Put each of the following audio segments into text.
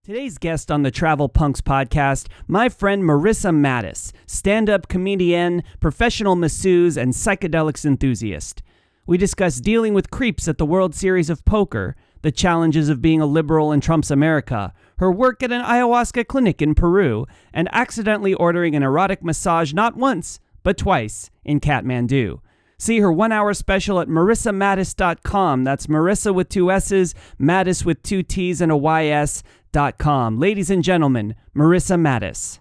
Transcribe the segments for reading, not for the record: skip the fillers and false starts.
Today's guest on the Travel Punks podcast, my friend Marissa Mattys, stand-up comedian, professional masseuse, and psychedelics enthusiast. We discuss dealing with creeps at the World Series of Poker, the challenges of being a liberal in Trump's America, her work at an ayahuasca clinic in Peru, and accidentally ordering an erotic massage not once, but twice in Kathmandu. See her 1-hour special at marissamattis.com. That's Marissa with 2 S's, Mattys with 2 T's and a YS.com. Ladies and gentlemen, Marissa Mattys.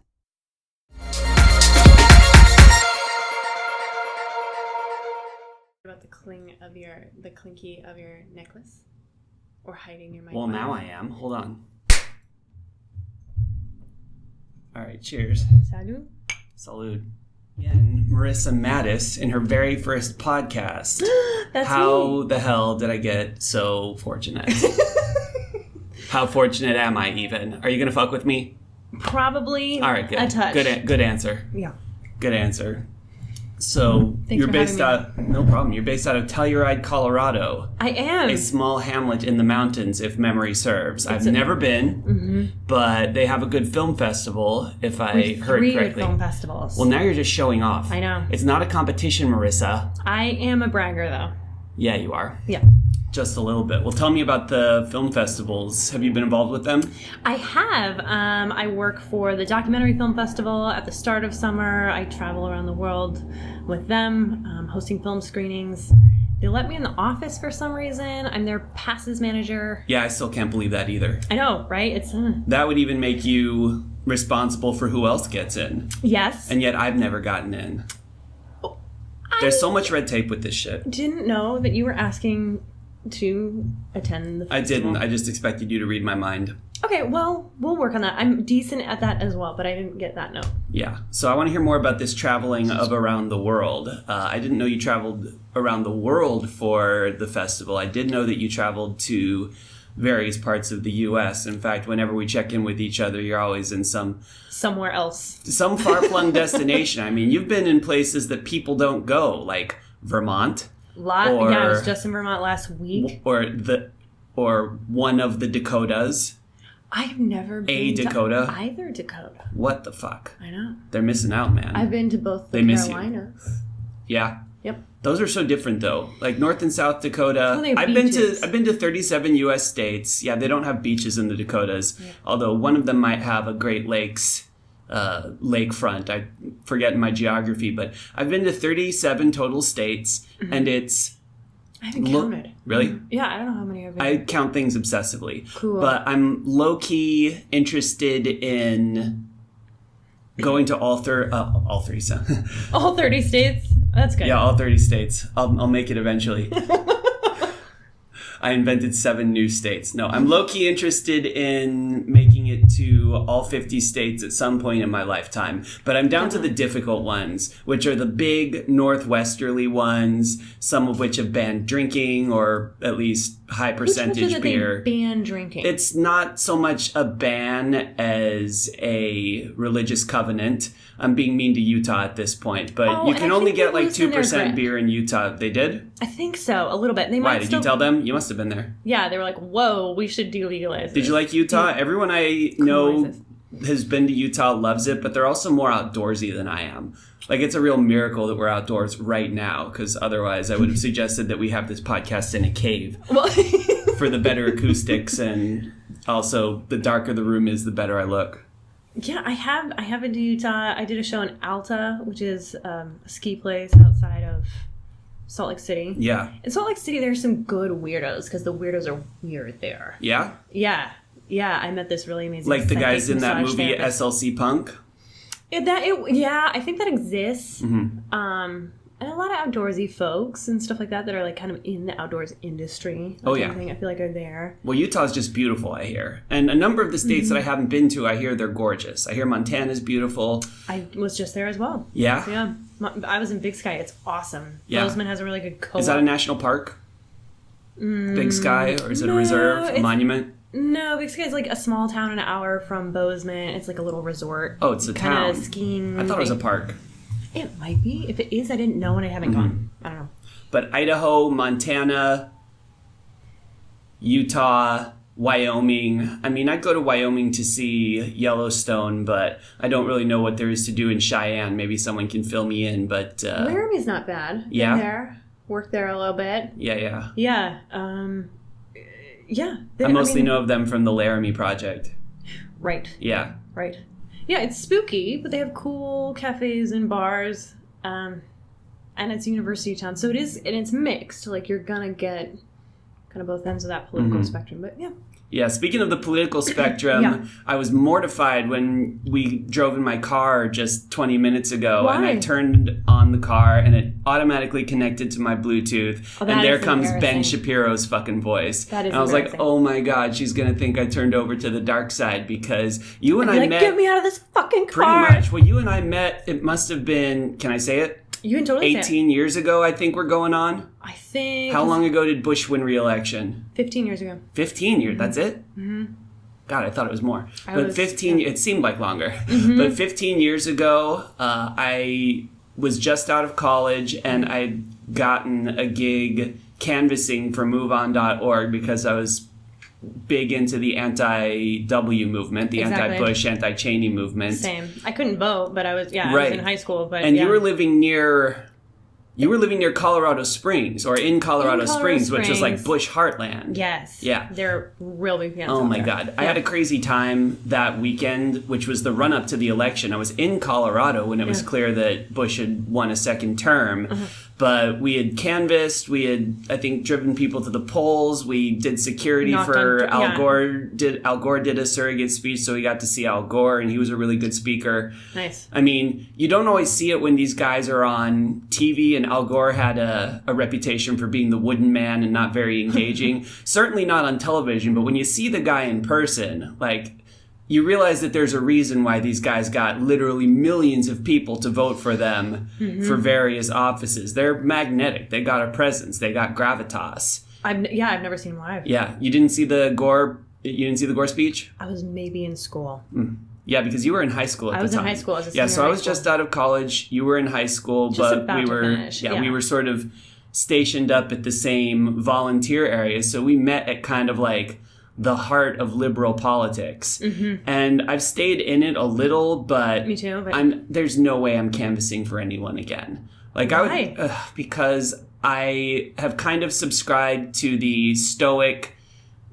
About the clinky of your necklace, or hiding your mic. Well, now I am. Hold on. All right, cheers. Salud. Salud. Again, Marissa Mattys in her very first podcast. That's How me. the hell did I get so fortunate? How fortunate am I even? Are you going to fuck with me? Probably. All right, good. A touch. Good answer. Yeah. Good answer. So Thanks you're for based having out, no problem. You're based out of Telluride, Colorado. I am. A small hamlet in the mountains, if memory serves. I've never been, but they have a good film festival, if I heard Three correctly. film festivals. Well, now you're just showing off. I know. It's not a competition, Marissa. I am a bragger, though. Yeah, you are. Yeah. Just a little bit. Well, tell me about the film festivals. Have you been involved with them? I have. I work for the Documentary Film Festival at the start of summer. I travel around the world with them, hosting film screenings. They let me in the office for some reason. I'm their passes manager. Yeah, I still can't believe that either. I know, right? It's That would even make you responsible for who else gets in. yes. And yet I've never gotten in. There's so much red tape with this shit. Didn't know that you were asking to attend the festival. I didn't. I just expected you to read my mind. Okay, well, we'll work on that. I'm decent at that as well, but I didn't get that note. Yeah. So I want to hear more about this traveling of around the world. I didn't know you traveled around the world for the festival. I did know that you traveled to various parts of the U.S. In fact, whenever we check in with each other, you're always in Somewhere else. some far-flung destination. I mean, you've been in places that people don't go, like Vermont. Yeah, I was just in Vermont last week. Or one of the Dakotas. I've never been Dakota? to either Dakota. What the fuck? I know. They're missing out, man. I've been to both the They miss you. Carolinas. Yeah. Yep. Those are so different, though. Like North and South Dakota. Oh, they have I've beaches. been to 37 U.S. states. Yeah, they don't have beaches in the Dakotas. Yeah. Although one of them might have a Great Lakes lakefront. I forget my geography, but I've been to 37 total states, and it's. I haven't counted. Really? Yeah, I don't know how many I've been. I count things obsessively. Cool. But I'm low-key interested in going to all 30 All 30 states? That's good. Yeah, all 30 states. I'll make it eventually. I invented 7 new states. No, I'm low-key interested in making it to all 50 states at some point in my lifetime. But I'm down to the difficult ones, which are the big northwesterly ones, some of which have banned drinking or at least high percentage beer. They ban drinking? It's not so much a ban as a religious covenant. I'm being mean to Utah at this point, but you can only get like 2% beer in Utah. They did? I think so, a little bit. They might. Why? Did you tell them? You must have been there. Yeah, they were like, whoa, we should delegalize this. Did you like Utah? Yeah. Everyone I know has been to Utah, loves it, but they're also more outdoorsy than I am. Like, it's a real miracle that we're outdoors right now, because otherwise I would have suggested that we have this podcast in a cave. Well, for the better acoustics, and also the darker the room is, the better I look. Yeah, I have been to Utah. I did a show in Alta, which is a ski place outside of Salt Lake City. Yeah. In Salt Lake City, there's some good weirdos, because the weirdos are weird there. Yeah? Yeah. Yeah, I met this really amazing like the guys in that movie therapist. SLC Punk? Yeah, I think that exists. Mm-hmm. And a lot of outdoorsy folks and stuff like that are like kind of in the outdoors industry. Oh, yeah. I feel like are there. Well, Utah's just beautiful, I hear. And a number of the states that I haven't been to, I hear they're gorgeous. I hear Montana's beautiful. I was just there as well. Yeah? Yeah. I was in Big Sky. It's awesome. Yeah. Bozeman has a really good co-op. Is that a national park? Big Sky? Or is it a reserve? A monument? No, Big Sky is like a small town an hour from Bozeman. It's like a little resort. Oh, it's a town. Kind of skiing. I thought it was a park. It might be. If it is, I didn't know and I haven't gone. I don't know. But Idaho, Montana, Utah, Wyoming. I mean, I'd go to Wyoming to see Yellowstone, but I don't really know what there is to do in Cheyenne. Maybe someone can fill me in, but... Laramie's not bad. Yeah? Been there. Worked there a little bit. Yeah. Yeah. Yeah. I mostly know of them from the Laramie Project. Right. Yeah. Right. Yeah, it's spooky, but they have cool cafes and bars. And it's a university town. So it is, and it's mixed. Like, you're going to get kind of both ends of that political spectrum. But yeah. Yeah, speaking of the political spectrum, I was mortified when we drove in my car just 20 minutes ago. Why? And I turned on the car and it automatically connected to my Bluetooth. Oh, and there comes Ben Shapiro's fucking voice. That is and I was like, oh my God, she's going to think I turned over to the dark side because you and I met... Get me out of this fucking car! Pretty much. Well, you and I met, it must have been, can I say it? You can totally 18 years ago, I think we're going on. I think... How long ago did Bush win re-election? 15 years ago. 15 years? That's it? Mm-hmm. God, I thought it was more. It seemed like longer. Mm-hmm. But 15 years ago, I was just out of college and I'd gotten a gig canvassing for MoveOn.org because I was big into the anti-W movement, the anti-Bush, anti-Cheney movement. Same. I couldn't vote, but I was in high school. But and you were living near Colorado Springs, or in Colorado Springs, which is like Bush heartland. Yes. Yeah. They're real big fans. Oh my God. Yeah. I had a crazy time that weekend, which was the run-up to the election. I was in Colorado when it was clear that Bush had won a second term. Uh-huh. But we had canvassed, we had, I think, driven people to the polls. We did security for Al Gore. Al Gore did a surrogate speech, so we got to see Al Gore, and he was a really good speaker. Nice. I mean, you don't always see it when these guys are on TV, and Al Gore had a reputation for being the wooden man and not very engaging. Certainly not on television, but when you see the guy in person, like... you realize that there's a reason why these guys got literally millions of people to vote for them for various offices. They're magnetic. They got a presence. They got gravitas. I've never seen them live. Yeah, you didn't see the Gore. You didn't see the Gore speech? I was maybe in school. Yeah, because you were in high school at the time. I was in high school. So I was just out of college. You were in high school, but we were we were sort of stationed up at the same volunteer areas. So we met at kind of like the heart of liberal politics. And I've stayed in it a little, but me too. But there's no way I'm canvassing for anyone again. Like why? Because I have kind of subscribed to the stoic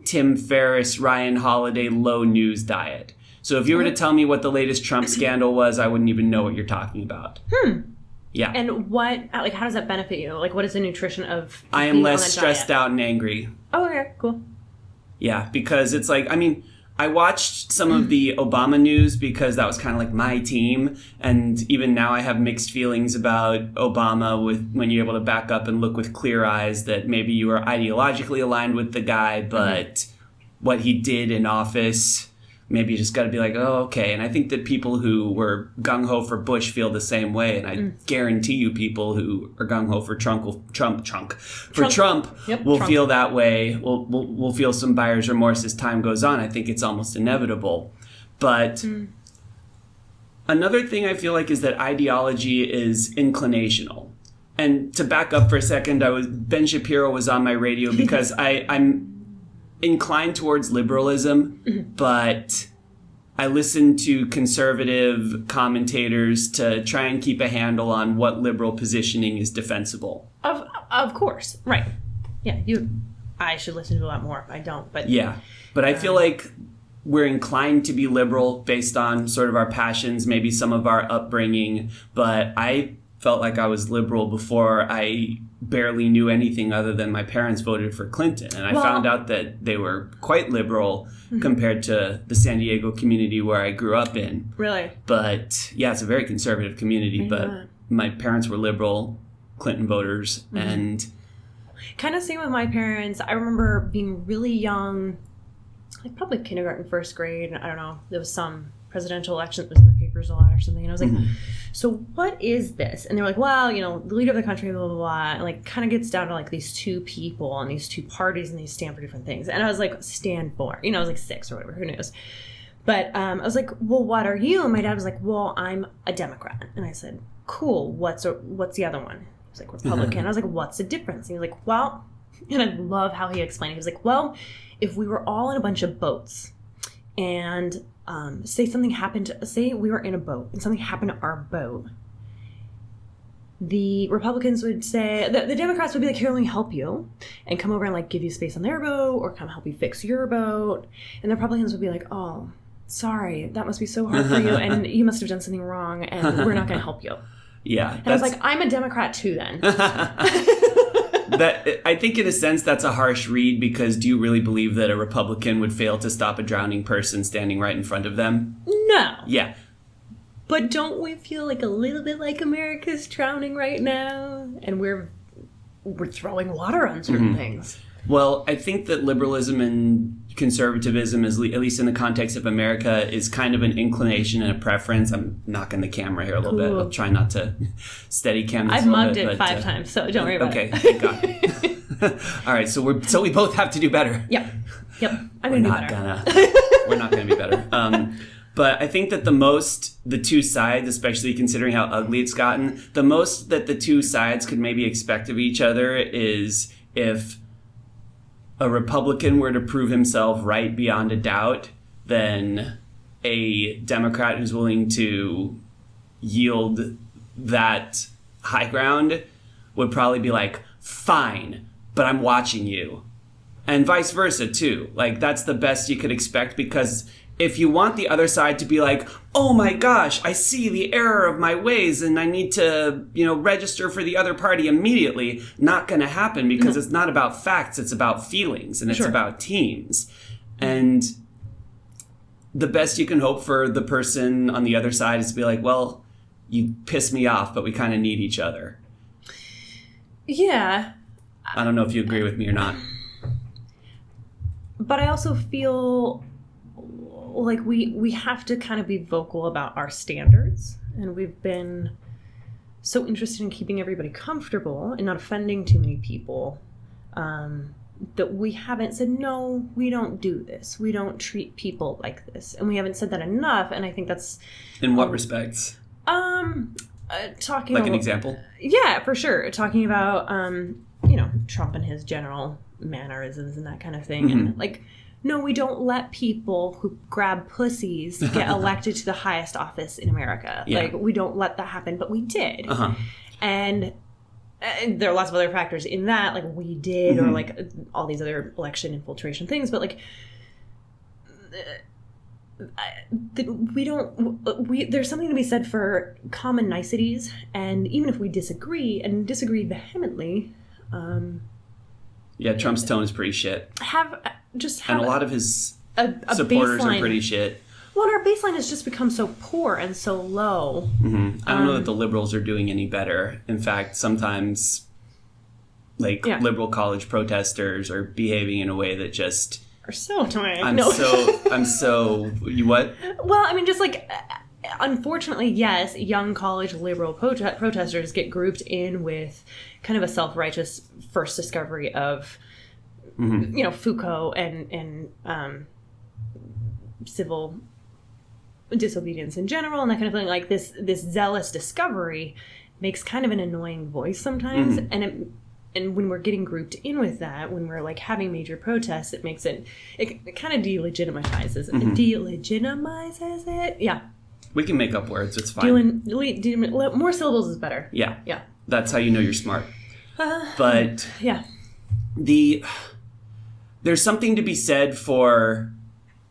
Tim Ferriss, Ryan Holiday low news diet. So if you were to tell me what the latest Trump scandal was, I wouldn't even know what you're talking about. Yeah. And how does that benefit you? Like, what is the nutrition of I am less stressed out and angry. Oh, okay, cool. Yeah, because it's like, I mean, I watched some of the Obama news because that was kind of like my team. And even now I have mixed feelings about Obama when you're able to back up and look with clear eyes that maybe you are ideologically aligned with the guy, but what he did in office, maybe you just got to be like, oh, okay. And I think that people who were gung-ho for Bush feel the same way. And I guarantee you people who are gung-ho for Trump will feel that way. We'll feel some buyer's remorse as time goes on. I think it's almost inevitable. But another thing I feel like is that ideology is inclinational. And to back up for a second, Ben Shapiro was on my radio because I'm inclined towards liberalism, but I listen to conservative commentators to try and keep a handle on what liberal positioning is defensible. Of course, right? Yeah, I should listen to a lot more. I don't, but yeah, but I feel like we're inclined to be liberal based on sort of our passions, maybe some of our upbringing. But I felt like I was liberal before I barely knew anything other than my parents voted for Clinton. And I found out that they were quite liberal compared to the San Diego community where I grew up in. Really? But yeah, it's a very conservative community, but my parents were liberal Clinton voters. And kind of same with my parents. I remember being really young, like probably kindergarten, first grade. I don't know. There was some presidential election that was in the papers a lot or something. And I was like, so what is this? And they were like, well, the leader of the country, blah, blah, blah. And like kind of gets down to like these two people and these two parties and they stand for different things. And I was like, stand for, I was like 6 or whatever, who knows? But I was like, well, what are you? And my dad was like, well, I'm a Democrat. And I said, cool. What's the other one? He was like, Republican. I was like, what's the difference? And he was like, well, And I love how he explained it. He was like, well, if we were all in a bunch of boats and say we were in a boat and something happened to our boat, the Republicans would say, the Democrats would be like, here, let me help you, and come over and like give you space on their boat or come help you fix your boat. And the Republicans would be like, oh, sorry, that must be so hard for you, and you must have done something wrong, and we're not going to help you. Yeah. And I was like, I'm a Democrat too then. I think in a sense that's a harsh read, because do you really believe that a Republican would fail to stop a drowning person standing right in front of them? No. Yeah. But don't we feel like a little bit like America's drowning right now? And we're throwing water on certain things. Well, I think that liberalism and conservatism, at least in the context of America, is kind of an inclination and a preference. I'm knocking the camera here a little bit. I'll try not to steady cam this. I've mugged it 5 times, so don't worry about it. Okay, thank God. All right, so we both have to do better. Yep. I'm going to do better. We're not going to be better. But I think that the two sides, especially considering how ugly it's gotten, the most that the two sides could maybe expect of each other is if a Republican were to prove himself right beyond a doubt, then a Democrat who's willing to yield that high ground would probably be like, fine, but I'm watching you. And vice versa, too. Like, that's the best you could expect, because if you want the other side to be like, oh my gosh, I see the error of my ways and I need to, register for the other party immediately, not going to happen, because it's not about facts, it's about feelings, and it's about teams. And the best you can hope for the person on the other side is to be like, well, you piss me off, but we kind of need each other. Yeah. I don't know if you agree with me or not. But I also feel like we have to kind of be vocal about our standards, and we've been so interested in keeping everybody comfortable and not offending too many people, that we haven't said, no, we don't do this, we don't treat people like this, and we haven't said that enough. And I think that's in what respects? Talking like an example. Yeah, for sure. Talking about Trump and his general mannerisms and that kind of thing. And like, no, we don't let people who grab pussies get elected to the highest office in America. Yeah. Like, we don't let that happen, but we did. And there are lots of other factors in that, like we did, or like all these other election infiltration things. But like, there's something to be said for common niceties, and even if we disagree vehemently. Yeah, Trump's tone is pretty shit. And a lot of his supporters are pretty shit. Well, and our baseline has just become so poor and so low. I don't know that the liberals are doing any better. In fact, sometimes liberal college protesters are behaving in a way that just are so annoying. You what? Well, I mean, just like, unfortunately, yes, young college liberal protesters get grouped in with kind of a self-righteous first discovery of, Foucault and civil disobedience in general and that kind of thing. Like, this zealous discovery makes kind of an annoying voice sometimes, and when we're getting grouped in with that, when we're like having major protests, it makes it kind of delegitimizes it. Yeah. We can make up words. It's fine. More syllables is better. Yeah. Yeah. That's how you know you're smart. But yeah, there's something to be said for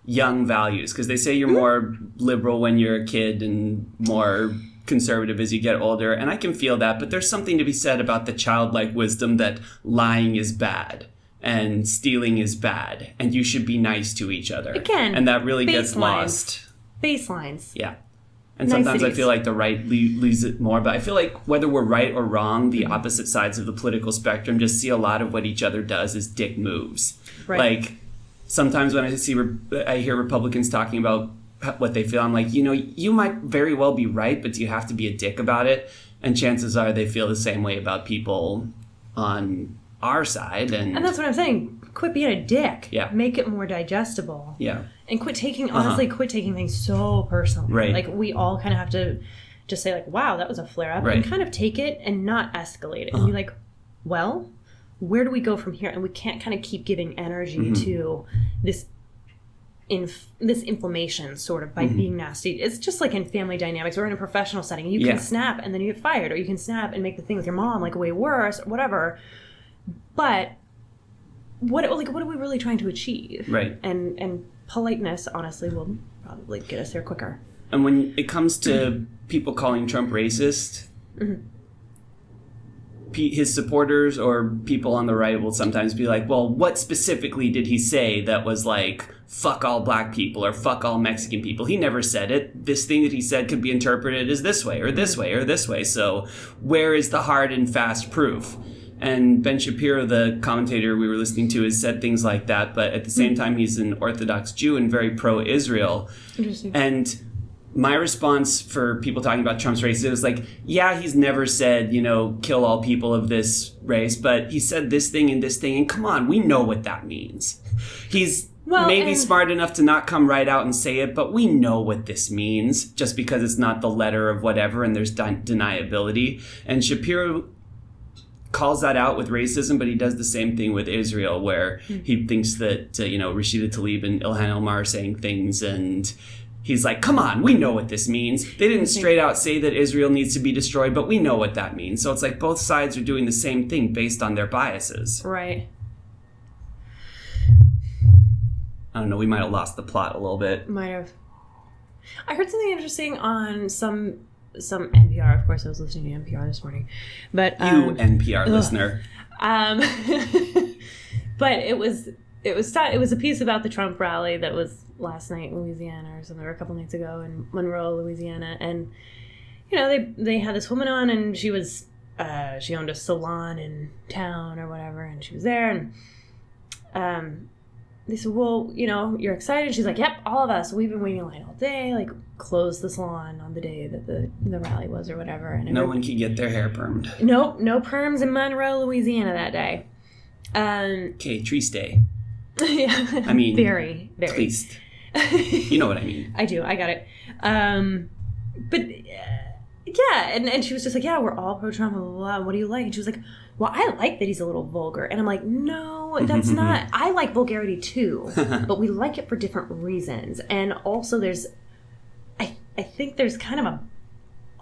young values, because they say you're more liberal when you're a kid and more conservative as you get older, and I can feel that, but there's something to be said about the childlike wisdom that lying is bad and stealing is bad and you should be nice to each other. Again, and that really gets lost. Baselines. Yeah. And sometimes I feel like the right leaves it more, but I feel like whether we're right or wrong, the opposite sides of the political spectrum just see a lot of what each other does as dick moves. Right. Like, sometimes when I hear Republicans talking about what they feel, I'm like, you might very well be right, but do you have to be a dick about it? And chances are they feel the same way about people on our side. And that's what I'm saying. Quit being a dick. Yeah. Make it more digestible. Yeah. And quit taking things so personally. Right. Like, we all kind of have to just say, like, wow, that was a flare-up. Right. And kind of take it and not escalate it. And be like, well, where do we go from here? And we can't kind of keep giving energy to this inflammation sort of by being nasty. It's just like in family dynamics or in a professional setting. You can snap and then you get fired, or you can snap and make the thing with your mom like way worse, or whatever. But what are we really trying to achieve? Right. And politeness, honestly, will probably get us there quicker. And when it comes to people calling Trump racist, his supporters or people on the right will sometimes be like, well, what specifically did he say that was like, fuck all black people or fuck all Mexican people? He never said it. This thing that he said could be interpreted as this way or this way or this way. So where is the hard and fast proof? And Ben Shapiro, the commentator we were listening to, has said things like that. But at the same time, he's an Orthodox Jew and very pro-Israel. Interesting. And my response for people talking about Trump's race, it was like, yeah, he's never said, kill all people of this race, but he said this thing, and come on, we know what that means. He's maybe smart enough to not come right out and say it, but we know what this means, just because it's not the letter of whatever, and there's deniability. And Shapiro calls that out with racism, but he does the same thing with Israel, where he thinks that, Rashida Tlaib and Ilhan Omar are saying things, and he's like, come on, we know what this means. They didn't straight out say that Israel needs to be destroyed, but we know what that means. So it's like both sides are doing the same thing based on their biases. Right. I don't know, we might have lost the plot a little bit. Might have. I heard something interesting on some NPR. Of course, I was listening to NPR this morning. But you NPR listener. But it was a piece about the Trump rally that was last night in Louisiana or something, or a couple nights ago in Monroe, Louisiana, and they had this woman on, and she owned a salon in town or whatever, and she was there, and they said, well, you're excited. She's like, yep, all of us. We've been waiting in line all day, like closed the salon on the day that the rally was or whatever. And no one could get their hair permed. Nope, no perms in Monroe, Louisiana that day. Okay, triste day. Yeah. I mean, very, very. Triste. You know what I mean. I do. I got it. But yeah, and she was just like, yeah, we're all pro-Trump, blah, blah, blah. What do you like? And she was like, well, I like that he's a little vulgar. And I'm like, no, that's not. I like vulgarity too, but we like it for different reasons. And also I think there's kind of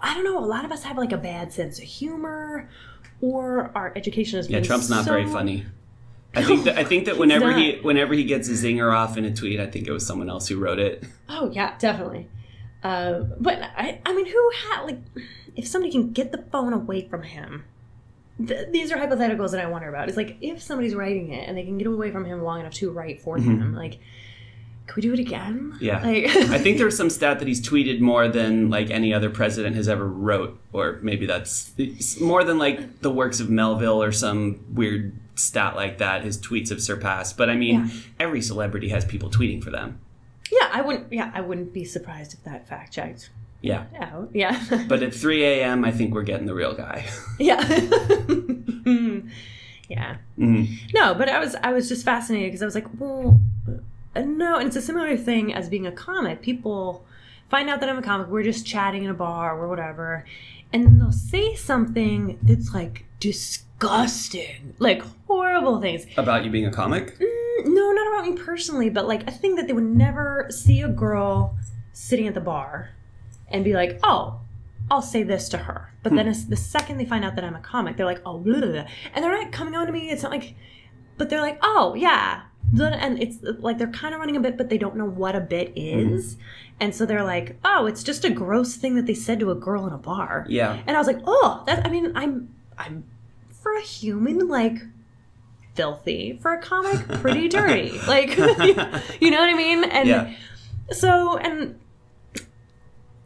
I don't know, a lot of us have like a bad sense of humor, or our education has been Trump's not very funny. I think that whenever he gets a zinger off in a tweet, I think it was someone else who wrote it. Oh yeah, definitely. But I mean, who had if somebody can get the phone away from him? These are hypotheticals that I wonder about. It's like, if somebody's writing it and they can get away from him long enough to write for him, like, can we do it again? Yeah. I think there's some stat that he's tweeted more than like any other president has ever wrote, or maybe that's more than like the works of Melville or some weird stat like that. His tweets have surpassed. But I mean, every celebrity has people tweeting for them. Yeah, I wouldn't be surprised if that fact checked. Yeah. Yeah. But at 3 a.m., I think we're getting the real guy. Yeah. Yeah. Mm-hmm. No, but I was just fascinated because I was like, well, no. And it's a similar thing as being a comic. People find out that I'm a comic. We're just chatting in a bar or whatever. And then they'll say something that's like disgusting, like horrible things. About you being a comic? No, not about me personally, but like a thing that they would never see a girl sitting at the bar and be like, oh, I'll say this to her. But then the second they find out that I'm a comic, they're like, oh, blah, blah, blah. And they're not coming on to me. It's not like, but they're like, oh, yeah. And it's like they're kind of running a bit, but they don't know what a bit is. And so they're like, oh, it's just a gross thing that they said to a girl in a bar. Yeah. And I was like, oh, I'm for a human, like, filthy. For a comic, pretty dirty. Like, you know what I mean? And so, and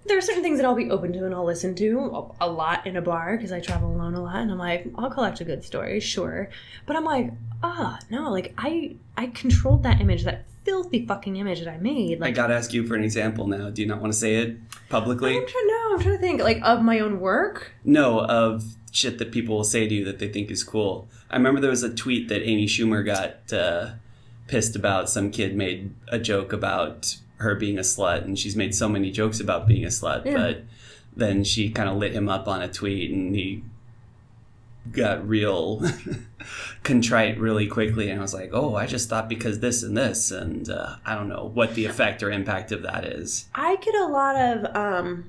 there are certain things that I'll be open to and I'll listen to a lot in a bar because I travel alone a lot, and I'm like, I'll collect a good story, sure. But I'm like, no, like I controlled that image, that filthy fucking image that I made. Like, I gotta ask you for an example now. Do you not want to say it publicly? I'm trying to think, like, of my own work? No, of shit that people will say to you that they think is cool. I remember there was a tweet that Amy Schumer got pissed about. Some kid made a joke about her being a slut, and she's made so many jokes about being a slut, but then she kind of lit him up on a tweet, and he got real contrite really quickly, and I was like, oh, I just thought because this and this, and I don't know what the effect or impact of that is. I get a lot of